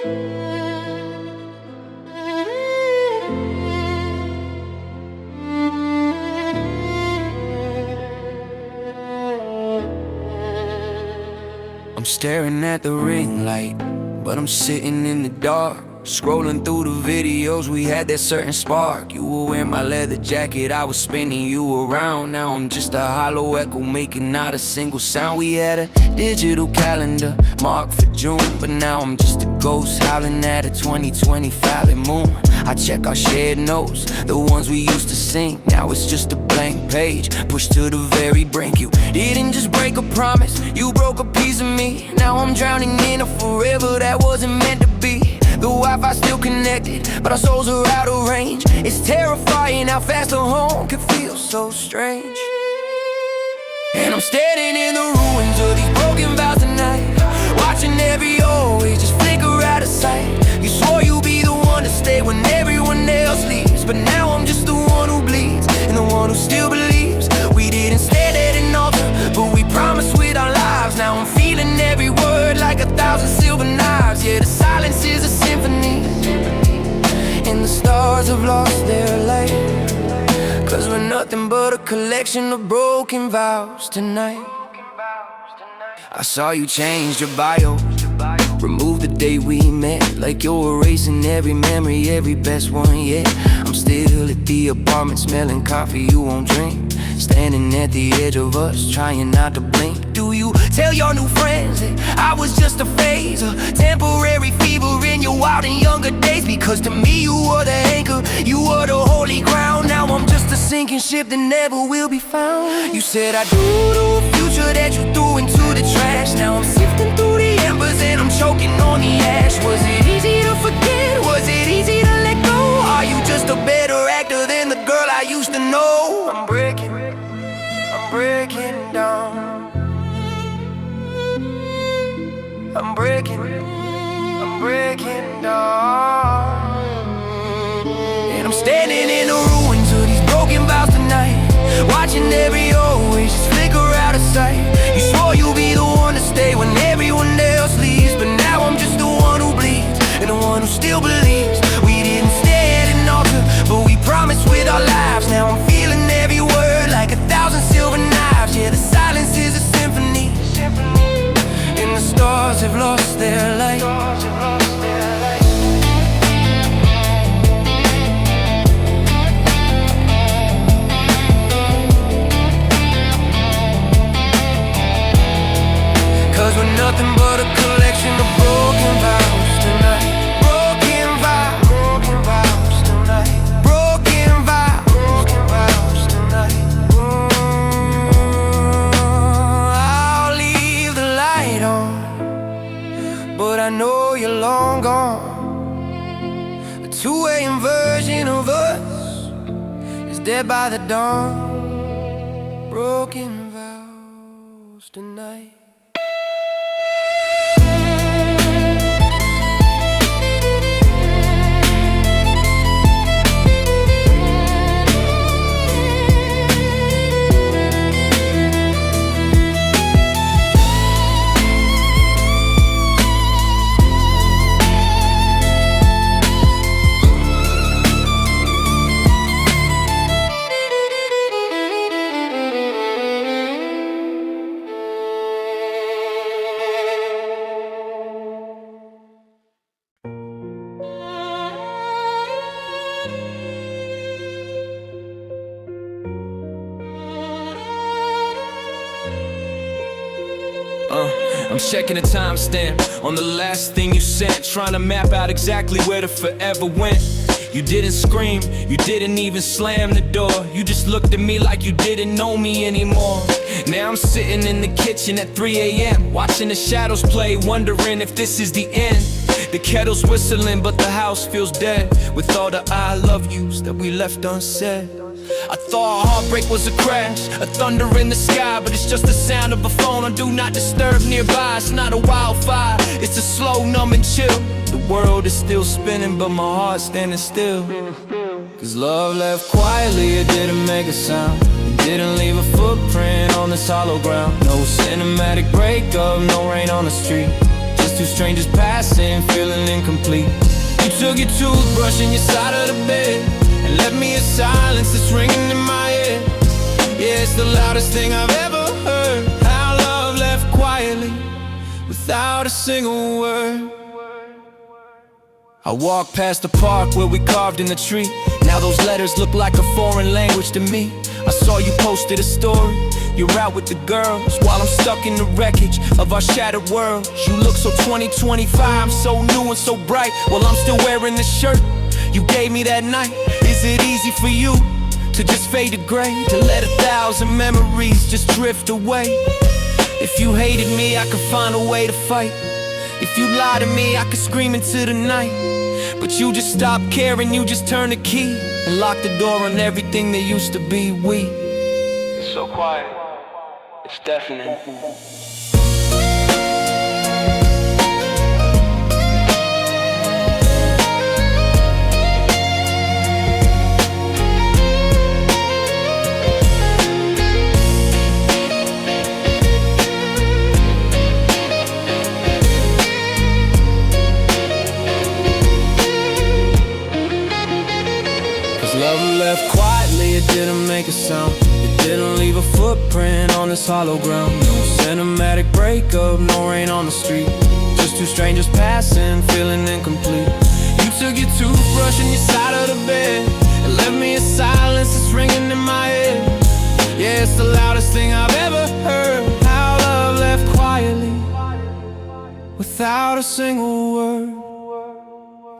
I'm staring at the ring light, but I'm sitting in the dark, scrolling through the videos, we had that certain spark. You were wearing my leather jacket, I was spinning you around. Now I'm just a hollow echo, making not a single sound. We had a digital calendar marked for June, but now I'm just a ghost howling at a 2025 moon. I check our shared notes, the ones we used to sing. Now it's just a blank page, pushed to the very brink. You didn't just break a promise, you broke a piece of me. Now I'm drowning in a forever that wasn't meant to be. The Wi-Fi's still connected, but our souls are out of range. It's terrifying how fast a home can feel so strange. And I'm standing in the ruins of these broken vows tonight, watching every always just flicker out of sight. You swore you'd be the one to stay when everyone else leaves, but now I'm just the one who bleeds, and the one who still believes. We didn't stand at an altar, but we promised with our lives. Now I'm feeling every word like 1,000 silver knives. Yeah, the silence is a symphony, and the stars have lost their light, 'cause we're nothing but a collection of broken vows tonight. I saw you change your bio, remove the day we met, like you're erasing every memory, every best one yet. I'm still at the apartment, smelling coffee you won't drink, standing at the edge of us, trying not to blink. Do you tell your new friends that I was just a phase, a temporary fever in your wild and younger days? Because to me you were the anchor, you were the holy ground. Now I'm just a sinking ship that never will be found. You said I do to a future that you threw into the trash. Now I'm sifting through the embers and I'm choking on the ash. Was it easy to forget? Was it easy to let go? Are you just a better actor than the girl I used to know? I'm breaking down. I'm breaking down. And I'm standing in the ruins of these broken vows tonight, watching every always just flicker out of sight. You swore you'd be the one to stay when everyone else leaves, but now I'm just the one who bleeds, and the one who still believes. We didn't stay at an altar, but we promised with our lives. Now I'm feeling every word like 1,000 silver knives. Yeah, the silence is a symphony, and the stars have lost their light. We're nothing but a collection of broken vows tonight. Broken vows tonight. Broken vows tonight. I'll leave the light on, but I know you're long gone. The 2 a.m. version of us is dead by the dawn. Broken vows tonight. I'm checking the timestamp on the last thing you sent, trying to map out exactly where the forever went. You didn't scream, you didn't even slam the door. You just looked at me like you didn't know me anymore. Now I'm sitting in the kitchen at 3 a.m. watching the shadows play, wondering if this is the end. The kettle's whistling, but the house feels dead, with all the I love yous that we left unsaid. I thought heartbreak was a crash, a thunder in the sky, but it's just the sound of a phone on do not disturb nearby. It's not a wildfire, it's a slow numbing chill. The world is still spinning, but my heart's standing still. Cause love left quietly, it didn't make a sound. It didn't leave a footprint on this hollow ground. No cinematic breakup, no rain on the street, Just two strangers passing, feeling incomplete. You took your toothbrush and your side of the bed and left me a silence that's ringing in my head. Yeah, it's the loudest thing I've ever heard. How love left quietly, without a single word. I walked past the park where we carved in the tree. Now those letters look like a foreign language to me. I saw you posted a story, you're out with the girls, while I'm stuck in the wreckage of our shattered world. You look so 2025, so new and so bright, while I'm still wearing the shirt you gave me that night. Is it easy for you to just fade to gray, to let 1,000 memories just drift away? If you hated me, I could find a way to fight. If you lie to me, I could scream into the night. But you just stopped caring, you just turned the key and locked the door on everything that used to be we. It's so quiet, it's deafening. Love left quietly, it didn't make a sound. It didn't leave a footprint on this hollow ground. No cinematic breakup, no rain on the street. Just two strangers passing, feeling incomplete. You took your toothbrush and your side of the bed and left me a silence that's ringing in my head. Yeah, it's the loudest thing I've ever heard. How love left quietly, without a single word.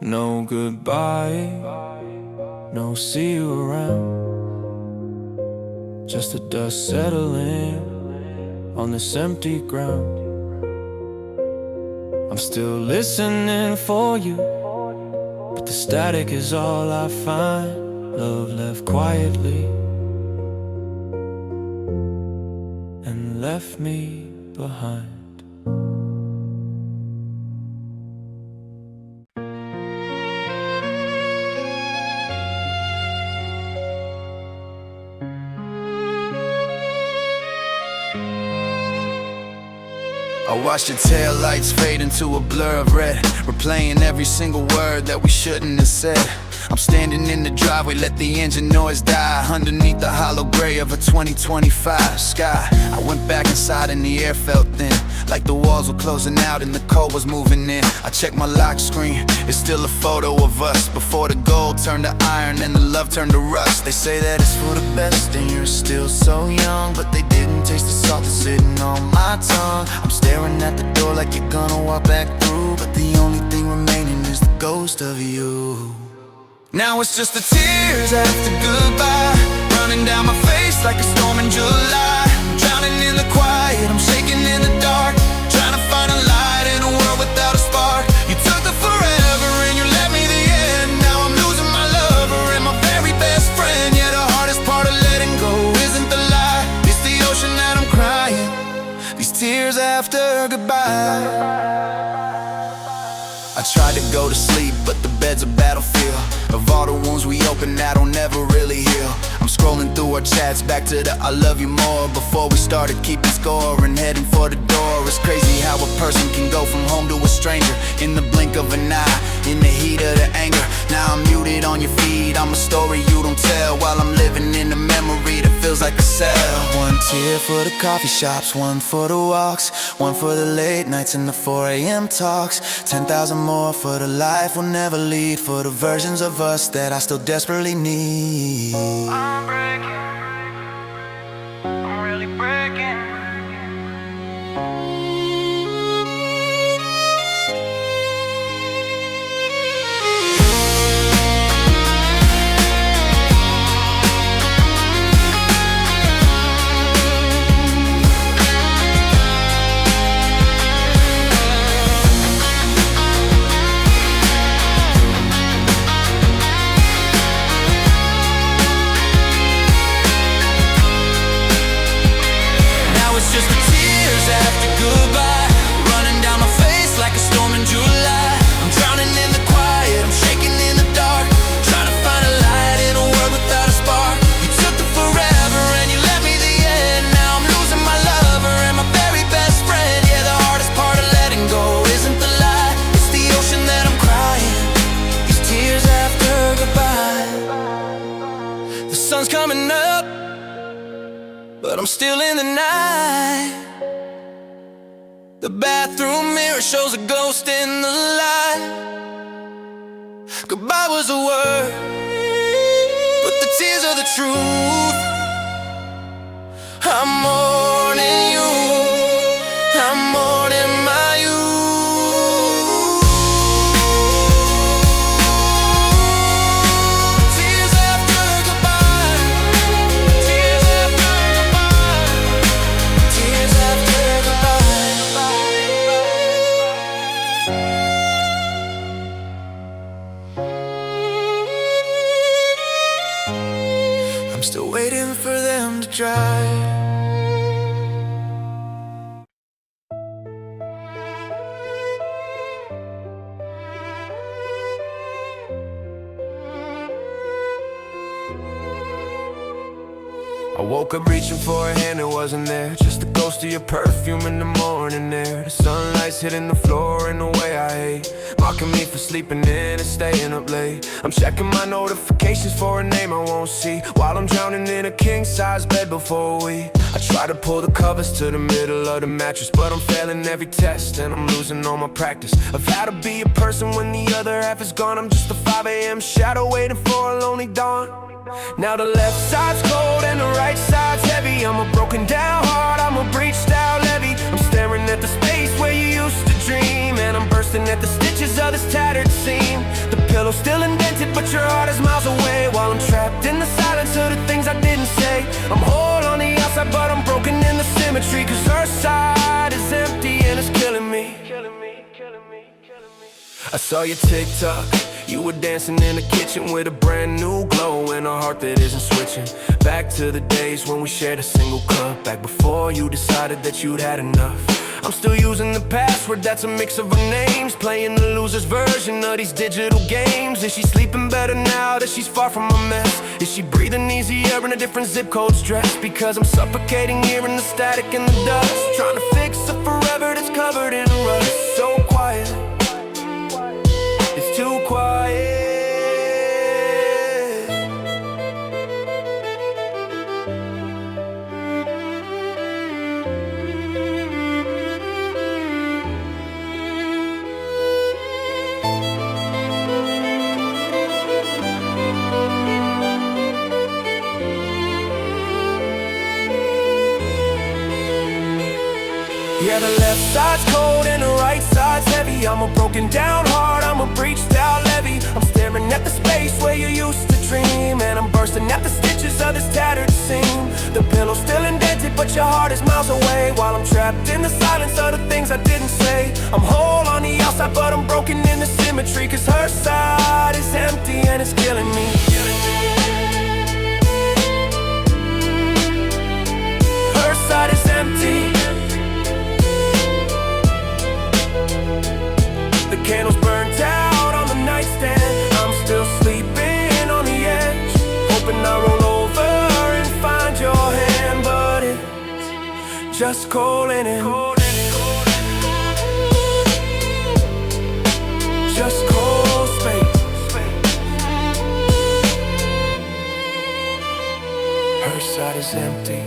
No goodbye, no see you around. Just the dust settling on this empty ground. I'm still listening for you, but the static is all I find. Love left quietly and left me behind. I watched your taillights fade into a blur of red, replaying every single word that we shouldn't have said. I'm standing in the driveway, let the engine noise die underneath the hollow gray of a 2025 sky. I went back inside and the air felt thin, like the walls were closing out and the cold was moving in. I checked my lock screen, it's still a photo of us before the gold turned to iron and the love turned to rust. They say that it's for the best and you're still so young, but they didn't taste the salt that's sitting on my tongue. I'm staring at the door like you're gonna walk back through, but the only thing remaining is the ghost of you. Now it's just the tears after goodbye, running down my face like a storm in July. Drowning in the quiet, I'm shaking in the dark, trying to find a light in a world without a spark. You took the forever and you left me the end. Now I'm losing my lover and my very best friend. Yeah, the hardest part of letting go isn't the lie, it's the ocean that I'm crying, these tears after goodbye. I tried to go to sleep, but the bed's a battlefield of all the wounds we open that'll never really heal. I'm scrolling through our chats back to the I love you more before we started keeping score and heading for the door. It's crazy how a person can go from home to a stranger in the blink of an eye, in the heat of the anger. Now I'm muted on your feed, I'm a story you don't tell, while I'm living in a memory that feels like a cell. One tear for the coffee shops, one for the walks, one for the late nights and the 4 a.m. talks. 10,000 more for the life we'll never lead, for the versions of us that I still desperately need. I'm breaking, I'm really breaking. I'm still in the night. The bathroom mirror shows a ghost in the light. Goodbye was a word, but the tears are the truth. I'm mourning you, I'm mourning my youth. Tears after goodbye, tears after goodbye, tears after goodbye. I'm still waiting for them to dry. I woke up reaching for a hand, it wasn't there. Just the ghost of your perfume in the morning air. The sunlight's hitting the floor in the way I hate, mocking me for sleeping in and staying up late. I'm checking my notifications for a name I won't see, while I'm drowning in a king-size bed before we. I try to pull the covers to the middle of the mattress, but I'm failing every test and I'm losing all my practice of how to be a person when the other half is gone. I'm just a 5 a.m. shadow waiting for a lonely dawn. Now the left side's cold and the right side's heavy. I'm a broken down heart, I'm a breached out levee. I'm staring at the space where you used to dream, and I'm bursting at the stitches of this tattered seam. The pillow's still indented, but your heart is miles away, while I'm trapped in the silence of the things I didn't say. I'm whole on the outside, but I'm broken in the symmetry, cause her side is empty and it's killing me. I saw your TikTok, you were dancing in the kitchen with a brand new glow and a heart that isn't switching. Back to the days when we shared a single cup, back before you decided that you'd had enough. I'm still using the password that's a mix of our names, playing the loser's version of these digital games. Is she sleeping better now that she's far from a mess? Is she breathing easier in a different zip code stress? Because I'm suffocating here in the static and the dust, trying to fix a forever that's covered in rust. So quiet, it's too quiet. Yeah, the left side's cold and the right side's heavy. I'm a broken down heart, I'm a breached out levee. I'm staring at the space where you used to dream, and I'm bursting at the stitches of this tattered seam. The pillow's still indented, but your heart is miles away, while I'm trapped in the silence of the things I didn't say. I'm whole on the outside, but I'm broken in the symmetry, cause her side is empty and it's killing me. Her side is empty. The candle's burnt out on the nightstand. I'm still sleeping on the edge, hoping I roll over and find your hand, but it's just cold in it. Just cold space. Her side is empty.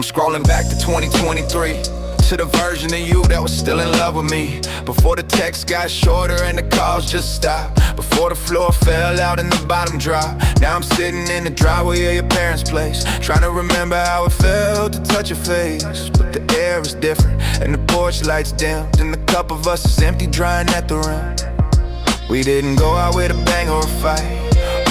Scrolling back to 2023, to the version of you that was still in love with me. Before the texts got shorter and the calls just stopped, before the floor fell out and the bottom dropped. Now I'm sitting in the driveway of your parents' place, trying to remember how it felt to touch your face. But the air is different and the porch lights dimmed, and the cup of us is empty, drying at the rim. We didn't go out with a bang or a fight,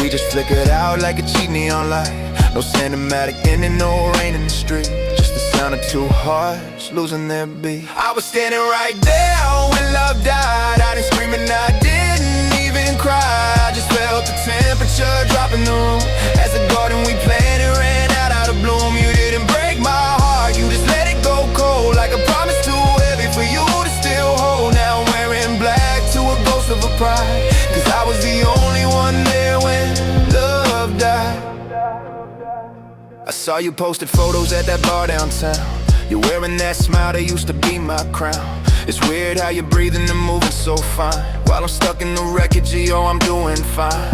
we just flickered out like a cheap neon light. No cinematic ending, no rain in the street, just the sound of two hearts losing their beat. I was standing right there when love died. I didn't scream and I didn't even cry, I just felt the temperature drop in the room. As the garden we planted ran out of bloom. You didn't break my heart, you just let it go cold, like a promise too heavy for you to still hold. Now I'm wearing black to a ghost of a pride, 'cause I was the only one there when love died. I saw you posted photos at that bar downtown. You're wearing that smile that used to be my crown. It's weird how you're breathing and moving so fine, while I'm stuck in the wreckage, oh, I'm doing fine.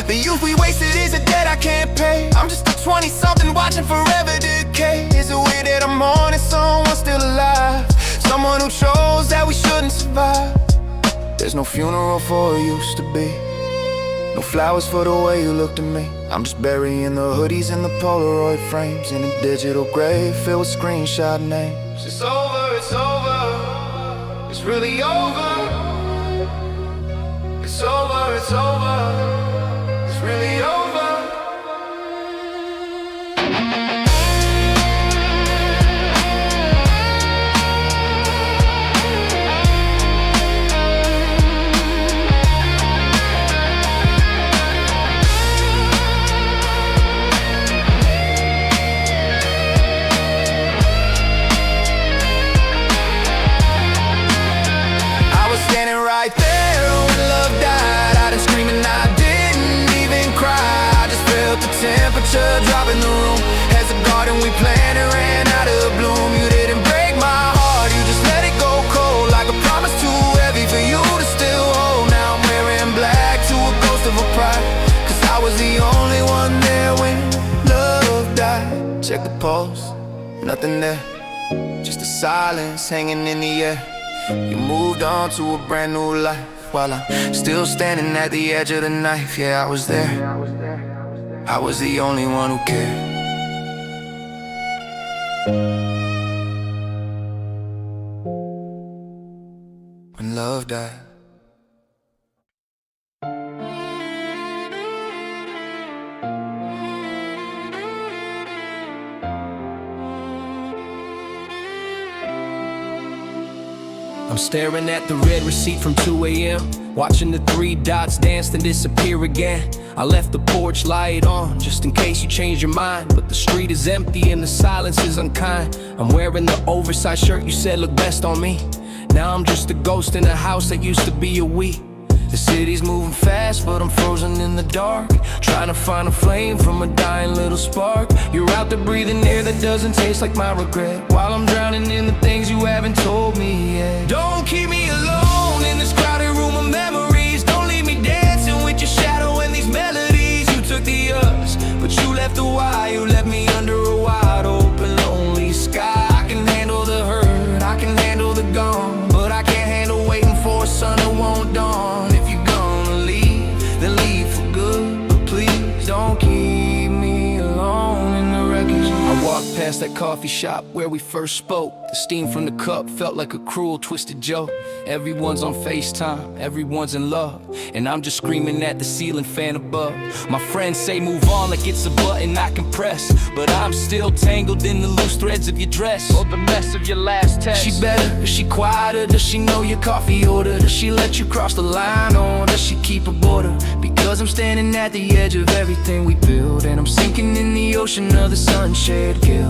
The youth we wasted is a debt I can't pay. I'm just a 20-something watching forever decay. Is it weird that I'm mourning someone still alive, someone who chose that we shouldn't survive? There's no funeral for who used to be, no flowers for the way you looked at me. I'm just burying the hoodies and the Polaroid frames in a digital grave filled with screenshot names. It's over, it's over, it's really over. It's over, it's over, it's really over. Right there when love died, I didn't scream and I didn't even cry. I just felt the temperature drop in the room. As the garden we planted ran out of bloom. You didn't break my heart, you just let it go cold, like a promise too heavy for you to still hold. Now I'm wearing black to a ghost of a pride, 'cause I was the only one there when love died. Check the pulse, nothing there, just the silence hanging in the air. You moved on to a brand new life, while I'm still standing at the edge of the knife. Yeah, I was there, I was the only one who cared. When love died. I'm staring at the red receipt from 2 a.m., watching the 3 dots dance then disappear again. I left the porch light on, just in case you change your mind, but the street is empty and the silence is unkind. I'm wearing the oversized shirt you said looked best on me. Now I'm just a ghost in a house that used to be a we. The city's moving fast, but I'm frozen in the dark, trying to find a flame from a dying little spark. You're out there breathing air that doesn't taste like my regret, while I'm drowning in the things you haven't told me yet. Don't keep me alone in this crowded room of memories. Don't leave me dancing with your shadow and these melodies. You took the us, but you left the why. You left me under a wide open lonely sky. I can handle the hurt, I can handle the gone, but I can't handle waiting for a sun that won't dawn. Don't keep me alone in the wreckage. I walked past that coffee shop where we first spoke. The steam from the cup felt like a cruel, twisted joke. Everyone's on FaceTime, everyone's in love, and I'm just screaming at the ceiling fan above. My friends say move on like it's a button I can press, but I'm still tangled in the loose threads of your dress, or the mess of your last text. She better, is she quieter? Does she know your coffee order? Does she let you cross the line, or does she keep a border? Because I'm standing at the edge of everything we build, and I'm sinking in the ocean of the sun-shared guilt.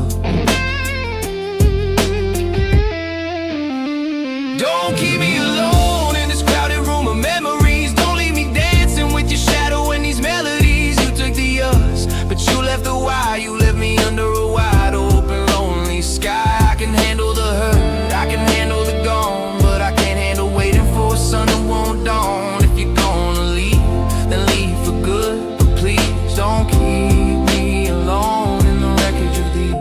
Don't keep me alone in this crowded room of memories. Don't leave me dancing with your shadow and these melodies. You took the us, but you left the why. You left me under a wide open lonely sky. I can handle the hurt, I can handle the gone, but I can't handle waiting for a sun that won't dawn. If you're gonna leave, then leave for good, but please don't keep me alone in the wreckage of these.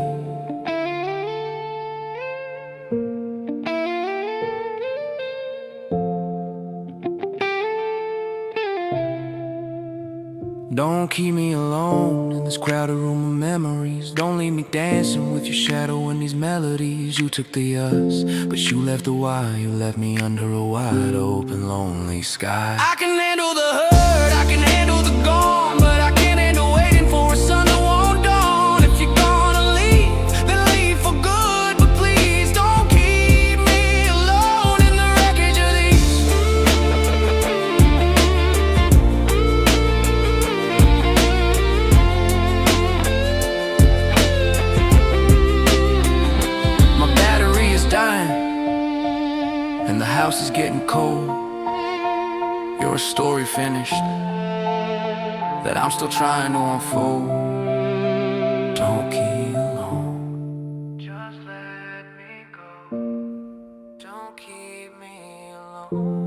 Don't keep me alone in this crowded room of memories. Don't leave me dancing with your shadow and these melodies. You took the us, but you left the why. You left me under a wide open lonely sky. I can handle the hurt, I can handle the gone, but I can't handle waiting for a sun that won't dawn. If you're gonna leave, then leave for good, but please don't keep me alone in the wreckage of these. and the house is getting cold. You're a story finished that I'm still trying to unfold. Don't keep alone, just let me go. Don't keep me alone.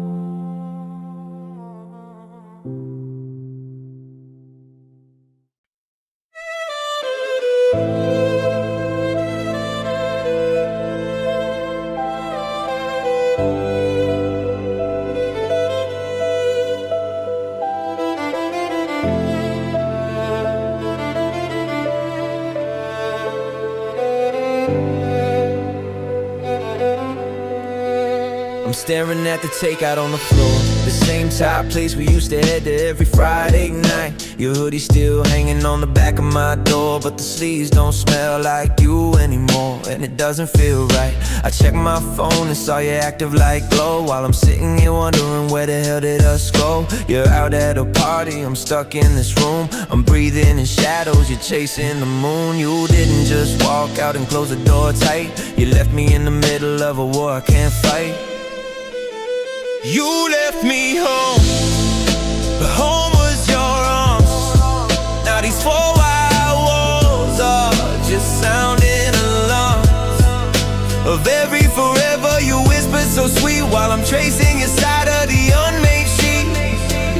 I'm staring at the takeout on the floor, the same top place we used to head to every Friday night. Your hoodie still hanging on the back of my door, but the sleeves don't smell like you anymore, and it doesn't feel right. I checked my phone and saw you active like glow, while I'm sitting here wondering where the hell did us go. You're out at a party, I'm stuck in this room. I'm breathing in shadows, you're chasing the moon. You didn't just walk out and close the door tight. You left me in the middle of a war I can't fight. You left me home, but home was your arms. Now these four wide walls are just sounding alarms of every forever you whispered so sweet, while I'm tracing your side of the unmade sheet.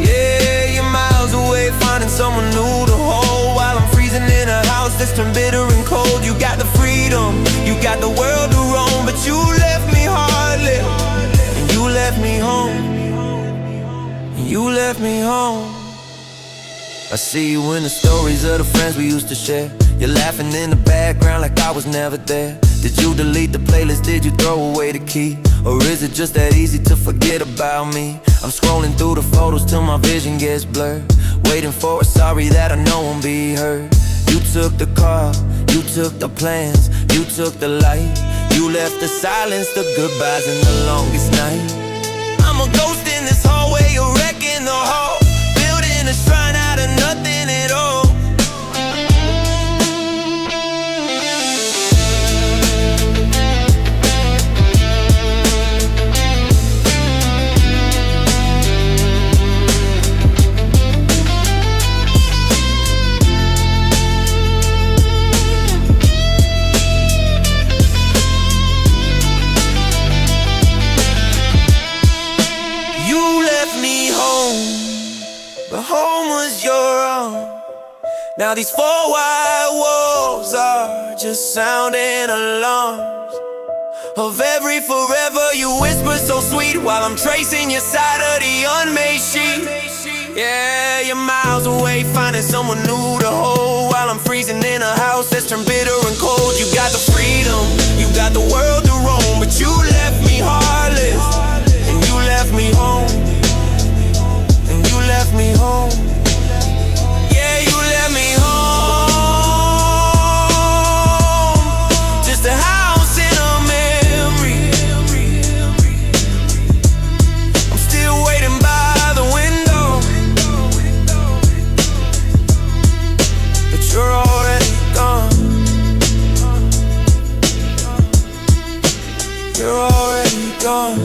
Yeah, you're miles away finding someone new to hold, while I'm freezing in a house that's turned bitter and cold. You got the freedom, you got the world to roam, but you left me heartless. You left me home, you left me home. I see you in the stories of the friends we used to share. You're laughing in the background like I was never there. Did you delete the playlist, did you throw away the key? Or is it just that easy to forget about me? I'm scrolling through the photos till my vision gets blurred, waiting for a sorry that I know won't be heard. You took the car, you took the plans, you took the light. You left the silence, the goodbyes, and the longest night. I'm a ghost in this hallway, a wreck in the hall, building a shrine out of nothing at all. But home was your own. Now these four wide walls are just sounding alarms of every forever you whisper so sweet, while I'm tracing your side of the unmade sheet. Yeah, you're miles away finding someone new to hold, while I'm freezing in a house that's turned bitter and cold. You got the freedom, you got the world to roam, but you left me heartless, and you left me home. You left me home. Yeah, you left me home. Just a house in a memory. I'm still waiting by the window, but you're already gone. You're already gone.